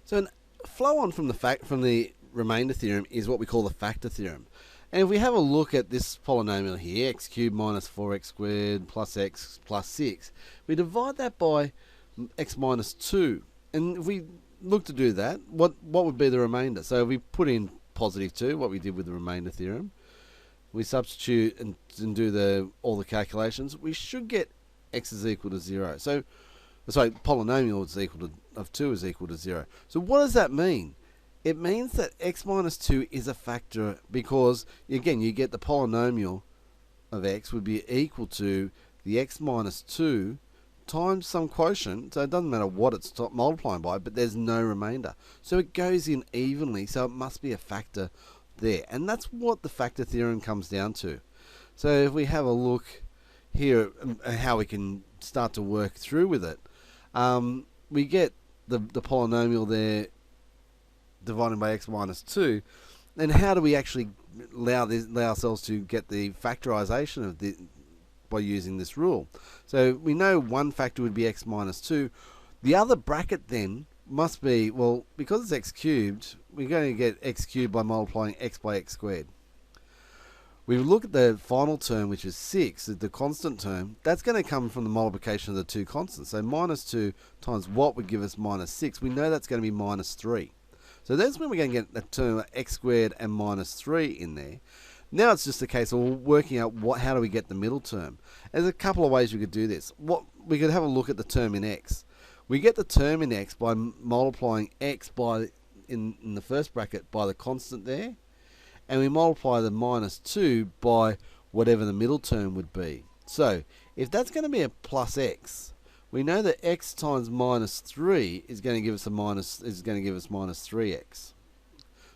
So an flow on from the remainder theorem is what we call the factor theorem. And if we have a look at this polynomial here, x cubed minus 4x squared plus x plus 6, we divide that by x minus 2. And if we look to do that, what would be the remainder? So if we put in positive 2, what we did with the remainder theorem, we substitute and do all the calculations, we should get x is equal to 0. So, sorry, polynomial is equal to, of 2 is equal to 0. So what does that mean? It means that x minus 2 is a factor because, again, you get the polynomial of x would be equal to the x minus 2 times some quotient. So it doesn't matter what it's multiplying by, but there's no remainder. So it goes in evenly, so it must be a factor there. And that's what the factor theorem comes down to. So if we have a look here at how we can start to work through with it, we get the polynomial there divided by x minus 2, and how do we actually allow ourselves to get the factorization of by using this rule? So we know one factor would be x minus 2. The other bracket then must be, well, because it's x cubed, we're going to get x cubed by multiplying x by x squared. We look at the final term, which is 6, the constant term. That's going to come from the multiplication of the two constants. So minus 2 times what would give us minus 6. We know that's going to be minus 3. So that's when we're going to get the term x squared and minus 3 in there. Now it's just a case of working out how do we get the middle term. There's a couple of ways we could do this. We could have a look at the term in x. We get the term in x by multiplying x by, in the first bracket, by the constant there. And we multiply the minus 2 by whatever the middle term would be. So if that's going to be a plus x, we know that x times minus 3 is going to give us minus 3x.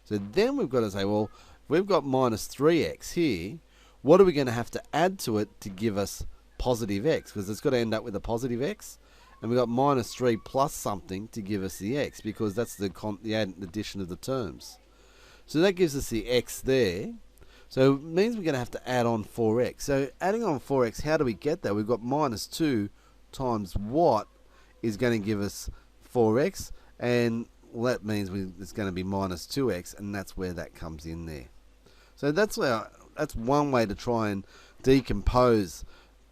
So then we've got to say, well, if we've got minus 3x here, what are we going to have to add to it to give us positive x? Because it's got to end up with a positive x. And we've got minus 3 plus something to give us the x, because that's the addition of the terms. So that gives us the x there. So it means we're going to have to add on 4x. So adding on 4x, how do we get that? We've got minus 2 times what is going to give us 4x, and well, that means it's going to be minus 2x, and that's where that comes in there. So that's one way to try and decompose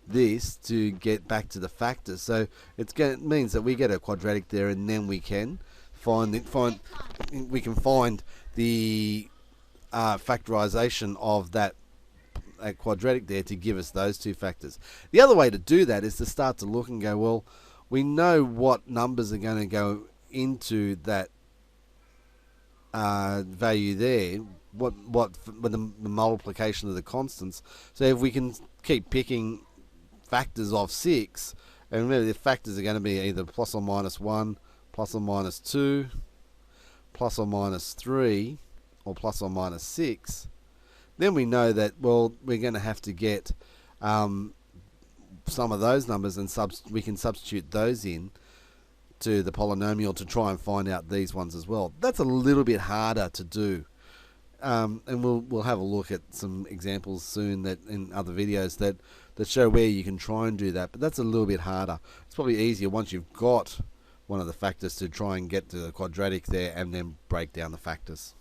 this to get back to the factors. So it means that we get a quadratic there, and then we can find the factorization of that quadratic there to give us those two factors. The other way to do that is to start to look and go, well, we know what numbers are going to go into that value there, what the multiplication of the constants. So if we can keep picking factors of 6, and remember the factors are going to be either plus or minus 1, plus or minus 2, plus or minus 3, or plus or minus 6, then we know that, well, we're going to have to get some of those numbers, and we can substitute those in to the polynomial to try and find out these ones as well. That's a little bit harder to do, and we'll have a look at some examples soon that in other videos that show where you can try and do that, but that's a little bit harder. It's probably easier once you've got one of the factors to try and get to the quadratic there and then break down the factors.